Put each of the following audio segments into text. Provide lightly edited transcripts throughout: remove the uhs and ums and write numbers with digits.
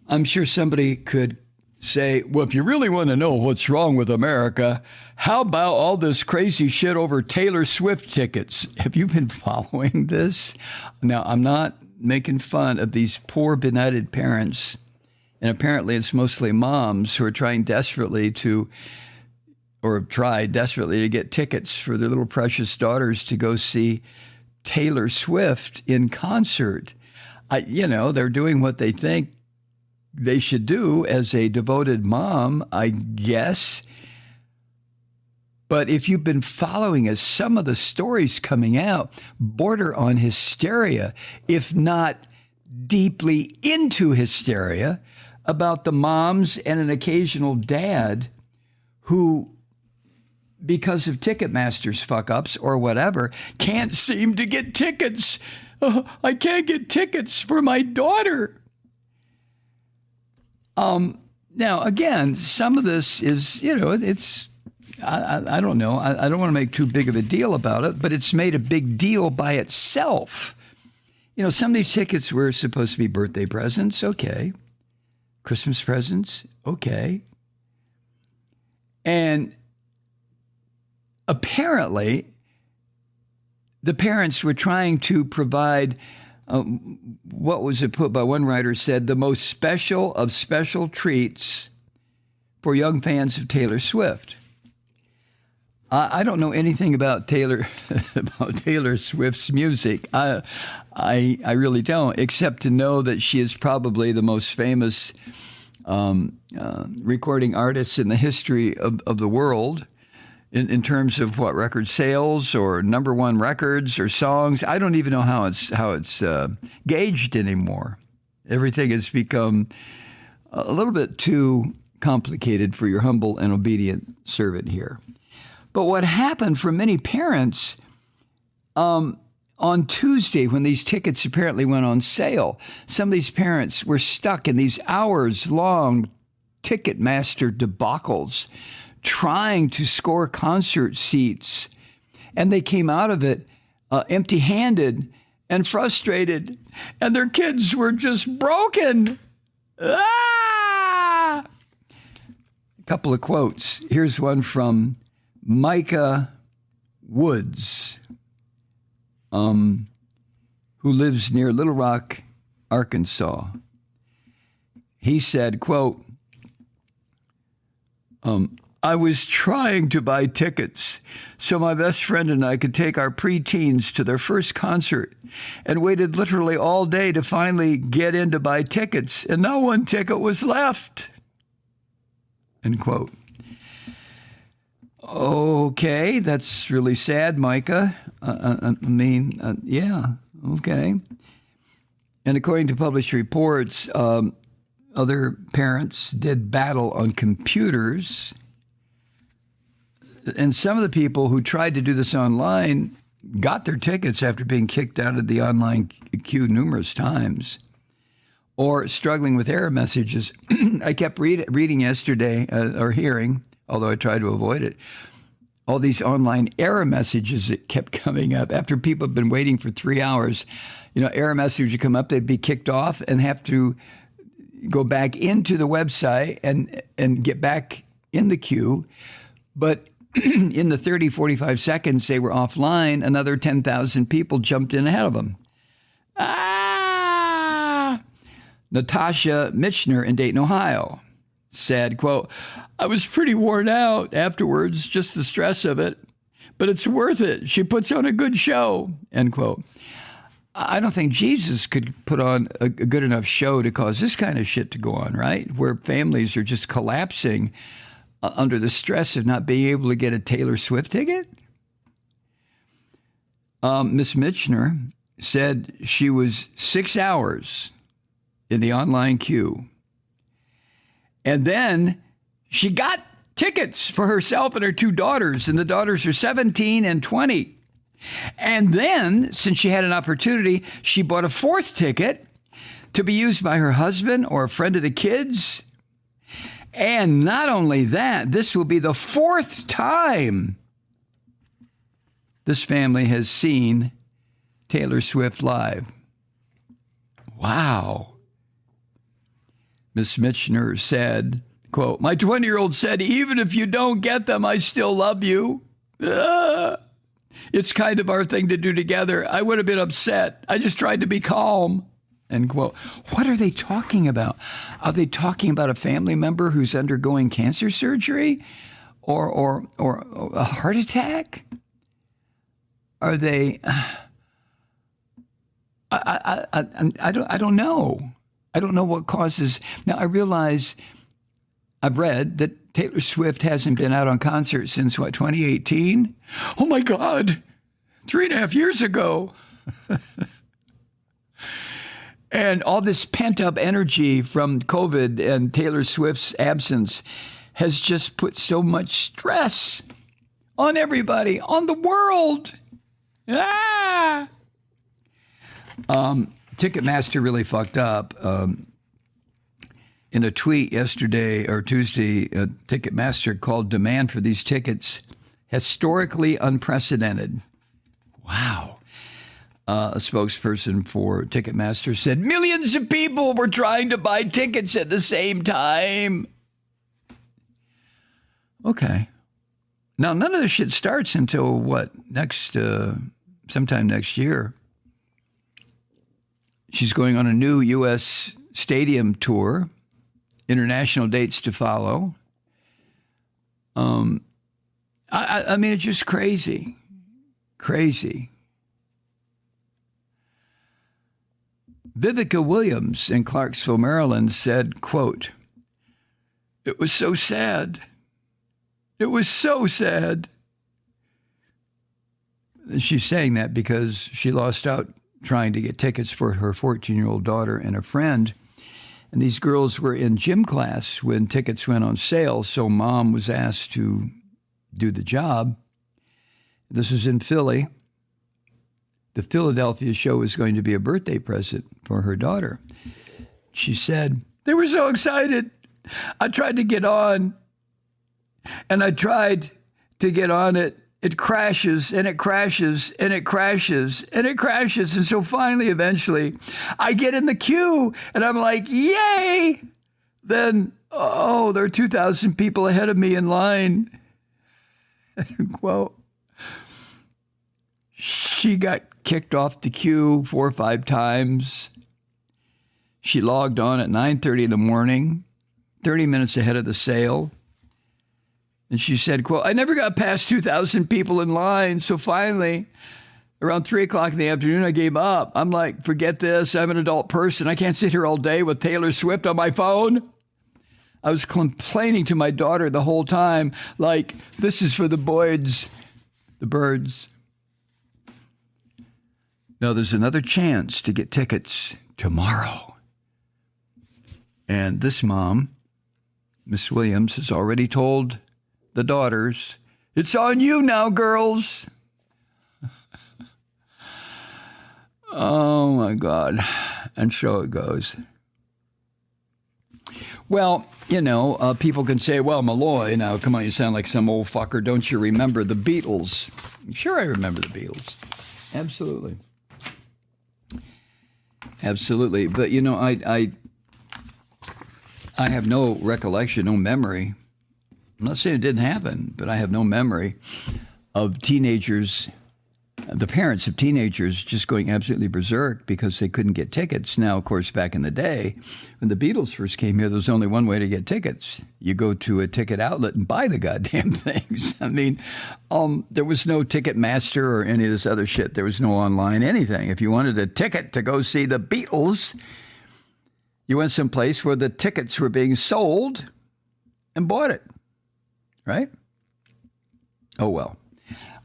I'm sure somebody could say, well, if you really want to know what's wrong with America, how about all this crazy shit over Taylor Swift tickets? Have you been following this? Now, I'm not making fun of these poor benighted parents, and apparently it's mostly moms who are trying desperately to, or have tried desperately to get tickets for their little precious daughters to go see Taylor Swift in concert. They're doing what they think they should do as a devoted mom, I guess. But if you've been following us, some of the stories coming out border on hysteria, if not deeply into hysteria, about the moms and an occasional dad who, because of Ticketmaster's fuck-ups or whatever, can't seem to get tickets. I can't get tickets for my daughter. Now, again, some of this is, it's, I don't know. I don't want to make too big of a deal about it, but it's made a big deal by itself. Some of these tickets were supposed to be birthday presents. Okay. Christmas presents. Okay. And apparently, the parents were trying to provide what was it put by one writer said, the most special of special treats for young fans of Taylor Swift. I don't know anything about Taylor Swift's music. I really don't, except to know that she is probably the most famous recording artist in the history of the world. In terms of what record sales or number one records or songs. I don't even know how it's gauged anymore. Everything has become a little bit too complicated for your humble and obedient servant here. But what happened for many parents on Tuesday, when these tickets apparently went on sale, some of these parents were stuck in these hours-long Ticketmaster debacles, trying to score concert seats, and they came out of it empty-handed and frustrated, and their kids were just broken. A couple of quotes. Here's one from Micah Woods, who lives near Little Rock, Arkansas. He said, quote, I was trying to buy tickets so my best friend and I could take our preteens to their first concert, and waited literally all day to finally get in to buy tickets, and not one ticket was left. End quote. Okay, that's really sad, Micah. Yeah, okay. And according to published reports, other parents did battle on computers. And some of the people who tried to do this online got their tickets after being kicked out of the online queue numerous times, or struggling with error messages. I kept reading yesterday, or hearing, although I tried to avoid it, all these online error messages that kept coming up after people have been waiting for 3 hours. Error message would come up, they'd be kicked off and have to go back into the website and get back in the queue. But in the 30, 45 seconds they were offline, another 10,000 people jumped in ahead of them. Natasha Mitchner in Dayton, Ohio said, quote, I was pretty worn out afterwards, just the stress of it, but it's worth it. She puts on a good show, end quote. I don't think Jesus could put on a good enough show to cause this kind of shit to go on, right? Where families are just collapsing under the stress of not being able to get a Taylor Swift ticket. Miss Mitchner said she was 6 hours in the online queue. And then she got tickets for herself and her two daughters, and the daughters are 17 and 20. And then, since she had an opportunity, she bought a fourth ticket to be used by her husband or a friend of the kids. And not only that, this will be the fourth time this family has seen Taylor Swift live. Wow. Miss Mitchner said, quote, "My 20-year-old said, even if you don't get them, I still love you. It's kind of our thing to do together. I would have been upset. I just tried to be calm." End quote. What are they talking about? Are they talking about a family member who's undergoing cancer surgery or a heart attack? Are they? I don't know. I don't know what causes. Now I realize I've read that Taylor Swift hasn't been out on concert since 2018? Oh my God, 3.5 years ago. And all this pent up energy from COVID and Taylor Swift's absence has just put so much stress on everybody, on the world. Ticketmaster really fucked up. In a tweet yesterday or Tuesday, Ticketmaster called demand for these tickets historically unprecedented. Wow. A spokesperson for Ticketmaster said millions of people were trying to buy tickets at the same time. Okay. Now, none of this shit starts until what? Sometime next year. She's going on a new U.S. stadium tour. International dates to follow. I mean, it's just crazy. Crazy. Vivica Williams in Clarksville, Maryland said, quote, "It was so sad. It was so sad." She's saying that because she lost out trying to get tickets for her 14-year-old daughter and a friend. And these girls were in gym class when tickets went on sale, so mom was asked to do the job. This was in Philly. The Philadelphia show was going to be a birthday present for her daughter. She said, "They were so excited. I tried to get on, and I tried to get on it. It crashes, and it crashes, and it crashes, and it crashes. And so finally, eventually, I get in the queue, and I'm like, yay! Then, oh, there are 2,000 people ahead of me in line." Quote. She got kicked off the queue 4 or 5 times. She logged on at 9:30 in the morning, 30 minutes ahead of the sale. And she said, quote, "I never got past 2,000 people in line. So finally, around 3 o'clock in the afternoon, I gave up. I'm like, forget this. I'm an adult person. I can't sit here all day with Taylor Swift on my phone." I was complaining to my daughter the whole time, like, this is for the birds. Now, there's another chance to get tickets tomorrow. And this mom, Miss Williams, has already told the daughters, "It's on you now, girls." Oh, my God. And so it goes. Well, people can say, well, Malloy, now, come on, you sound like some old fucker. Don't you remember the Beatles? Sure, I remember the Beatles. Absolutely. Absolutely. But, I have no recollection, no memory. I'm not saying it didn't happen, but I have no memory of teenagers, the parents of teenagers just going absolutely berserk because they couldn't get tickets. Now, of course, back in the day, when the Beatles first came here, there was only one way to get tickets. You go to a ticket outlet and buy the goddamn things. I mean, there was no Ticketmaster or any of this other shit. There was no online anything. If you wanted a ticket to go see the Beatles, you went someplace where the tickets were being sold and bought it, right? Oh, well.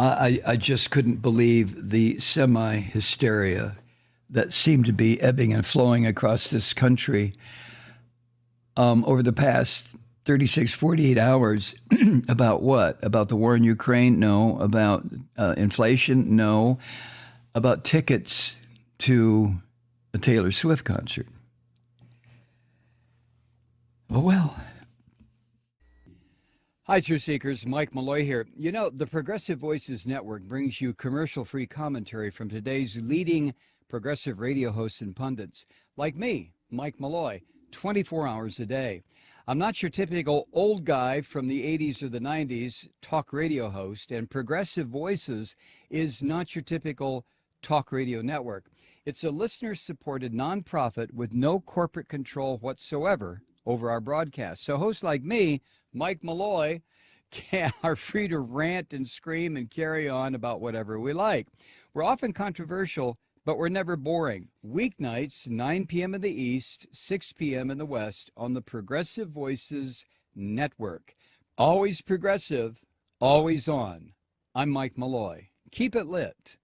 I just couldn't believe the semi-hysteria that seemed to be ebbing and flowing across this country over the past 36, 48 hours. About what? About the war in Ukraine? No. About inflation? No. About tickets to a Taylor Swift concert. Oh, well. Hi, Truth Seekers. Mike Malloy here. The Progressive Voices Network brings you commercial-free commentary from today's leading progressive radio hosts and pundits, like me, Mike Malloy. 24 hours a day. I'm not your typical old guy from the 80s or the 90s talk radio host, and Progressive Voices is not your typical talk radio network. It's a listener-supported nonprofit with no corporate control whatsoever over our broadcast. So hosts like me, Mike Malloy, are free to rant and scream and carry on about whatever we like. We're often controversial, but we're never boring. Weeknights, 9 p.m. in the East, 6 p.m. in the West on the Progressive Voices Network. Always progressive, always on. I'm Mike Malloy. Keep it lit.